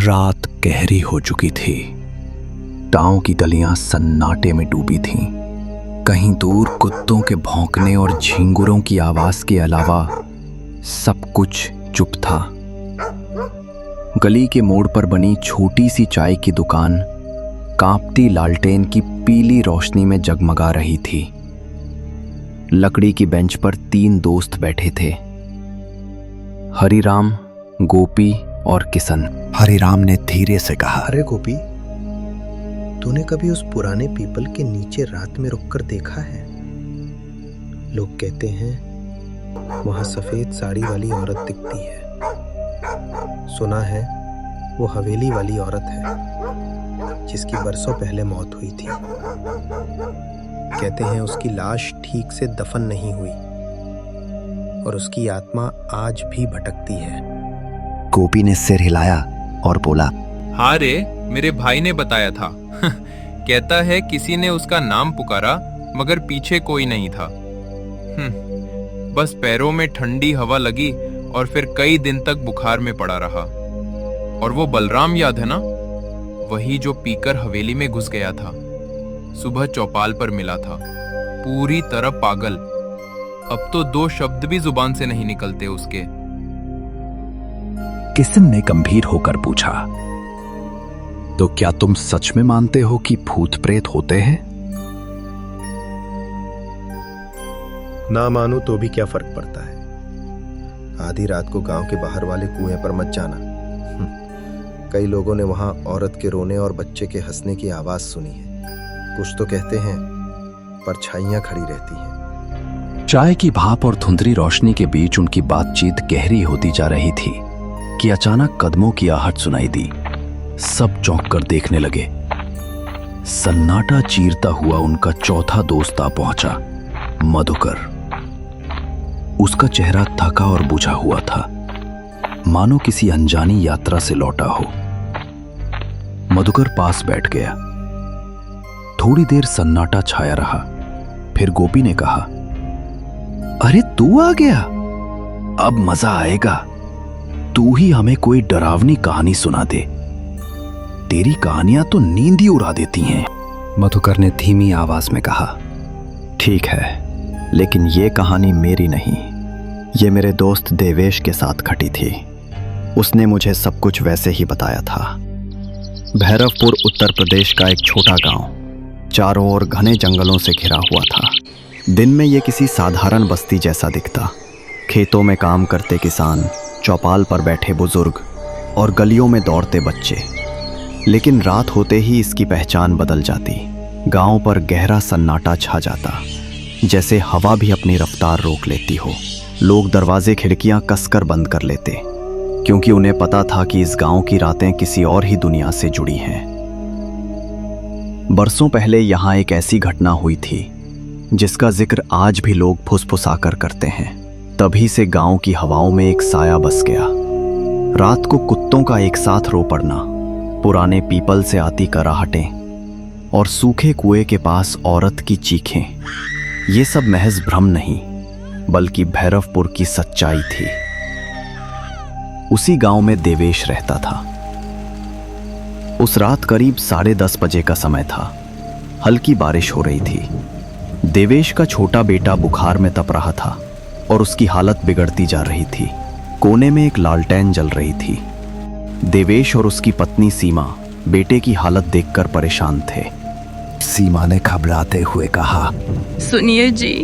रात गहरी हो चुकी थी। टाओं की गलियां सन्नाटे में डूबी थीं। कहीं दूर कुत्तों के भौंकने और झींगुरों की आवाज के अलावा सब कुछ चुप था। गली के मोड़ पर बनी छोटी सी चाय की दुकान कांपती लालटेन की पीली रोशनी में जगमगा रही थी। लकड़ी की बेंच पर 3 दोस्त बैठे थे, हरिराम, गोपी और किशन। हरिराम ने धीरे से कहा, अरे गोपी, तूने कभी उस पुराने पीपल के नीचे रात में रुककर देखा है? लोग कहते हैं वहां सफेद साड़ी वाली औरत दिखती है। सुना है वो हवेली वाली औरत है जिसकी बरसों पहले मौत हुई थी। कहते हैं उसकी लाश ठीक से दफन नहीं हुई और उसकी आत्मा आज भी भटकती है। गोपी ने सिर हिलाया और बोला, हाँ रे, मेरे भाई ने बताया था। कहता है किसी ने उसका नाम पुकारा मगर पीछे कोई नहीं था। बस पैरों में ठंडी हवा लगी और फिर कई दिन तक बुखार में पड़ा रहा। और वो बलराम याद है ना, वही जो पीकर हवेली में घुस गया था। सुबह चौपाल पर मिला था, पूरी तरह पागल। अब तो 2 शब्द भी जुबान से नहीं निकलते उसके। किशन ने गंभीर होकर पूछा, तो क्या तुम सच में मानते हो कि भूत प्रेत होते हैं? ना मानो तो भी क्या फर्क पड़ता है। आधी रात को गांव के बाहर वाले कुएं पर मत जाना। कई लोगों ने वहां औरत के रोने और बच्चे के हंसने की आवाज सुनी है। कुछ तो कहते हैं परछाइयां खड़ी रहती हैं। चाय की भाप और धुंधली रोशनी के बीच उनकी बातचीत गहरी होती जा रही थी कि अचानक कदमों की आहट सुनाई दी। सब चौंक कर देखने लगे। सन्नाटा चीरता हुआ उनका चौथा दोस्त आ पहुंचा, मधुकर। उसका चेहरा थका और बुझा हुआ था, मानो किसी अनजानी यात्रा से लौटा हो। मधुकर पास बैठ गया। थोड़ी देर सन्नाटा छाया रहा। फिर गोपी ने कहा, अरे तू आ गया, अब मजा आएगा। तू ही हमें कोई डरावनी कहानी सुना दे। तेरी कहानियां तो नींद ही उड़ा देती हैं। मधुकर ने धीमी आवाज में कहा, ठीक है, लेकिन ये कहानी मेरी नहीं, ये मेरे दोस्त देवेश के साथ घटी थी। उसने मुझे सब कुछ वैसे ही बताया था। भैरवपुर उत्तर प्रदेश का एक छोटा गांव, चारों ओर घने जंगलों से घिरा हुआ था। दिन में ये किसी साधारण बस्ती जैसा दिखता। खेतों में काम करते किसान, चौपाल पर बैठे बुजुर्ग और गलियों में दौड़ते बच्चे। लेकिन रात होते ही इसकी पहचान बदल जाती। गांव पर गहरा सन्नाटा छा जाता, जैसे हवा भी अपनी रफ्तार रोक लेती हो। लोग दरवाजे खिड़कियां कसकर बंद कर लेते, क्योंकि उन्हें पता था कि इस गांव की रातें किसी और ही दुनिया से जुड़ी हैं। बरसों पहले यहां एक ऐसी घटना हुई थी जिसका जिक्र आज भी लोग फुसफुसाकर करते हैं। तभी से गांव की हवाओं में एक साया बस गया। रात को कुत्तों का एक साथ रो पड़ना, पुराने पीपल से आती कराहटें और सूखे कुएं के पास औरत की चीखें, ये सब महज भ्रम नहीं बल्कि भैरवपुर की सच्चाई थी। उसी गांव में देवेश रहता था। उस रात करीब 10:30 बजे का समय था। हल्की बारिश हो रही थी। देवेश का छोटा बेटा बुखार में तप रहा था और उसकी हालत बिगड़ती जा रही थी। कोने में एक लालटेन जल रही थी। देवेश और उसकी पत्नी सीमा बेटे की हालत देखकर परेशान थे। सीमा ने घबराते हुए कहा, सुनिए जी,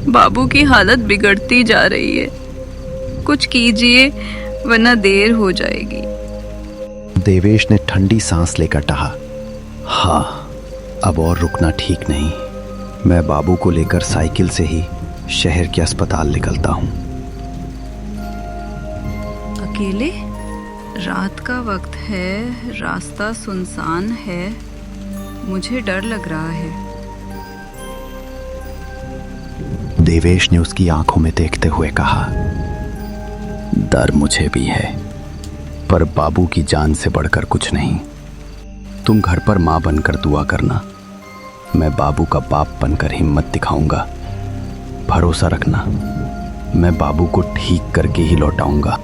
बाबू की हालत बिगड़ती जा रही है। कुछ कीजिए वरना देर हो जाएगी। देवेश ने ठंडी सांस लेकर कहा, हाँ, अब और रुकना ठीक नहीं। मैं बाबू को लेकर साइकिल से ही शहर के अस्पताल निकलता हूँ। अकेले? रात का वक्त है, रास्ता सुनसान है, मुझे डर लग रहा है। देवेश ने उसकी आंखों में देखते हुए कहा, डर मुझे भी है, पर बाबू की जान से बढ़कर कुछ नहीं। तुम घर पर मां बनकर दुआ करना, मैं बाबू का बाप बनकर हिम्मत दिखाऊंगा। भरोसा रखना, मैं बाबू को ठीक करके ही लौटाऊंगा।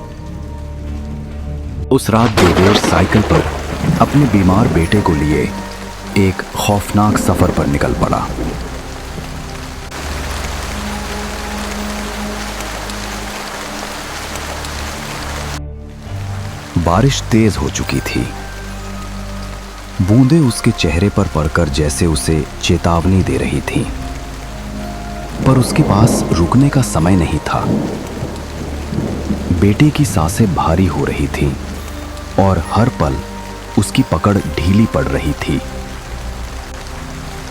उस रात देवेश साइकिल पर अपने बीमार बेटे को लिए एक खौफनाक सफर पर निकल पड़ा। बारिश तेज हो चुकी थी। बूंदें उसके चेहरे पर पड़कर जैसे उसे चेतावनी दे रही थीं, पर उसके पास रुकने का समय नहीं था। बेटे की सांसें भारी हो रही थीं और हर पल उसकी पकड़ ढीली पड़ रही थी।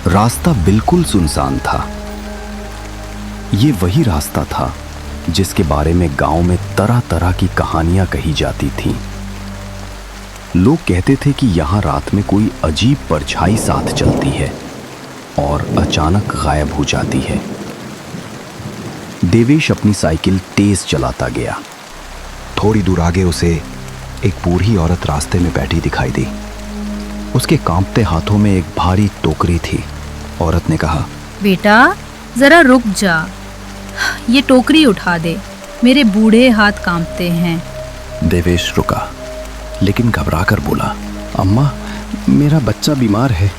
रास्ता बिल्कुल सुनसान था। ये वही रास्ता था जिसके बारे में गांव में तरह तरह की कहानियां कही जाती थीं। लोग कहते थे कि यहां रात में कोई अजीब परछाई साथ चलती है और अचानक गायब हो जाती है। देवेश अपनी साइकिल तेज चलाता गया। थोड़ी दूर आगे उसे एक बूढ़ी औरत रास्ते में बैठी दिखाई दी। उसके कांपते हाथों में एक भारी टोकरी थी। औरत ने कहा, बेटा जरा रुक जा, ये टोकरी उठा दे, मेरे बूढ़े हाथ कांपते हैं। देवेश रुका, लेकिन घबराकर बोला, अम्मा मेरा बच्चा बीमार है,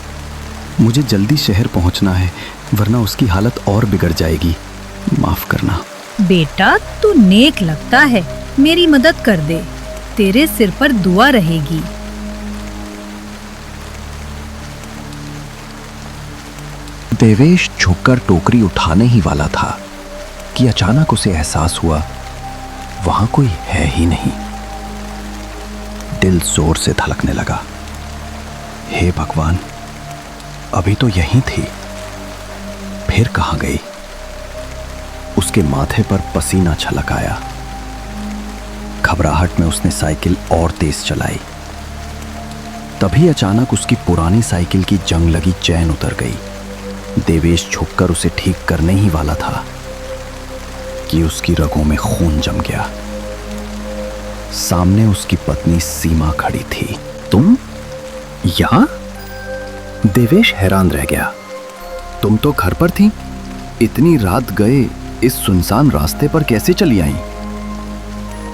मुझे जल्दी शहर पहुंचना है, वरना उसकी हालत और बिगड़ जाएगी, माफ करना। बेटा तू नेक लगता है, मेरी मदद कर दे, तेरे सिर पर दुआ रहेगी। देवेश झुककर टोकरी उठाने ही वाला था कि अचानक उसे एहसास हुआ वहां कोई है ही नहीं। दिल जोर से धड़कने लगा। हे भगवान, अभी तो यहीं थी, फिर कहां गई? उसके माथे पर पसीना छलक आया। घबराहट में उसने साइकिल और तेज चलाई। तभी अचानक उसकी पुरानी साइकिल की जंग लगी चैन उतर गई। देवेश झुककर उसे ठीक करने ही वाला था कि उसकी रगों में खून जम गया। सामने उसकी पत्नी सीमा खड़ी थी। तुम यहां? देवेश हैरान रह गया। तुम तो घर पर थी, इतनी रात गए इस सुनसान रास्ते पर कैसे चली आई?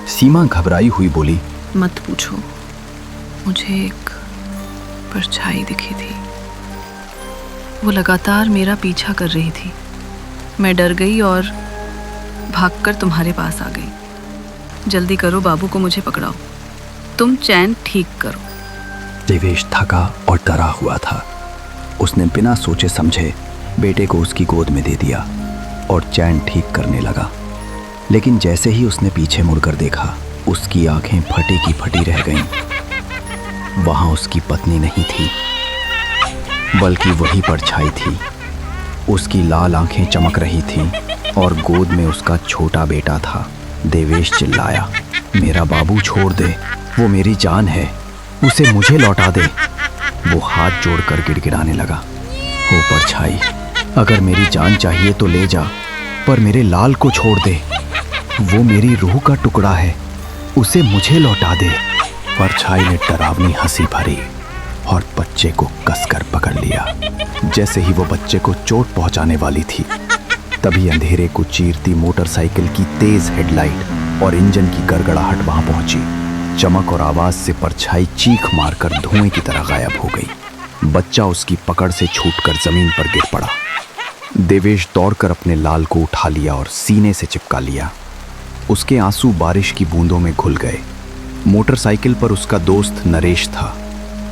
सीमा घबराई हुई बोली, मत पूछो, मुझे एक परछाई दिखी थी। वो लगातार मेरा पीछा कर रही थी। मैं डर गई और भागकर तुम्हारे पास आ गई। जल्दी करो, बाबू को मुझे पकड़ाओ, तुम चैन ठीक करो। देवेश थका और डरा हुआ था। उसने बिना सोचे समझे बेटे को उसकी गोद में दे दिया और चैन ठीक करने लगा। लेकिन जैसे ही उसने पीछे मुड़कर देखा, उसकी आंखें फटी की फटी रह गईं। वहां उसकी पत्नी नहीं थी, बल्कि वही परछाई थी। उसकी लाल आंखें चमक रही थीं और गोद में उसका छोटा बेटा था। देवेश चिल्लाया, मेरा बाबू छोड़ दे, वो मेरी जान है, उसे मुझे लौटा दे। वो हाथ जोड़कर गिड़गिड़ाने लगा, ओ परछाई, अगर मेरी जान चाहिए तो ले जा, पर मेरे लाल को छोड़ दे, वो मेरी रूह का टुकड़ा है, उसे मुझे लौटा दे। परछाई ने डरावनी हंसी भरी और बच्चे को कसकर पकड़ लिया। जैसे ही वो बच्चे को चोट पहुंचाने वाली थी, तभी अंधेरे को चीरती मोटरसाइकिल की तेज हेडलाइट और इंजन की गड़गड़ाहट वहां पहुंची। चमक और आवाज से परछाई चीख मारकर धुएं की तरह गायब हो गई। बच्चा उसकी पकड़ से छूटकर जमीन पर गिर पड़ा। देवेश दौड़कर अपने लाल को उठा लिया और सीने से चिपका लिया। उसके आंसू बारिश की बूंदों में घुल गए। मोटरसाइकिल पर उसका दोस्त नरेश था।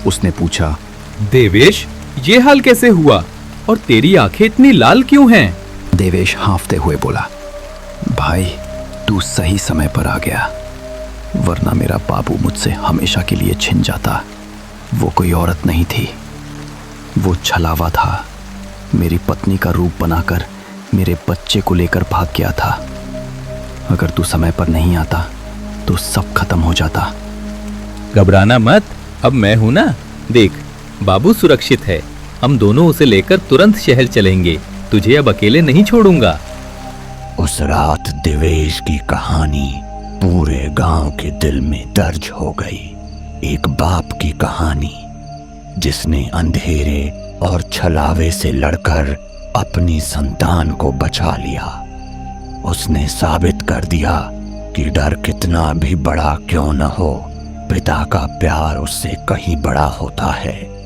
उसने पूछा, देवेश, ये हाल कैसे हुआ और तेरी आंखें इतनी लाल क्यों हैं? देवेश हांफते हुए बोला, भाई तू सही समय पर आ गया, वरना मेरा बाबू मुझसे हमेशा के लिए छिन जाता। वो कोई औरत नहीं थी, वो छलावा था। मेरी पत्नी का रूप बनाकर मेरे बच्चे को लेकर भाग गया था। अगर तू समय पर नहीं आता तो सब खत्म हो जाता। घबराना मत, अब मैं हूं ना। देख, बाबू सुरक्षित है, हम दोनों उसे लेकर तुरंत शहर चलेंगे। तुझे अब अकेले नहीं छोड़ूंगा। उस रात देवेश की कहानी पूरे गांव के दिल में दर्ज हो गई। एक बाप की कहानी जिसने अंधेरे और छलावे से लड़कर अपनी संतान को बचा लिया। उसने साबित कर दिया कि डर कितना भी बड़ा क्यों न हो, पिता का प्यार उससे कहीं बड़ा होता है।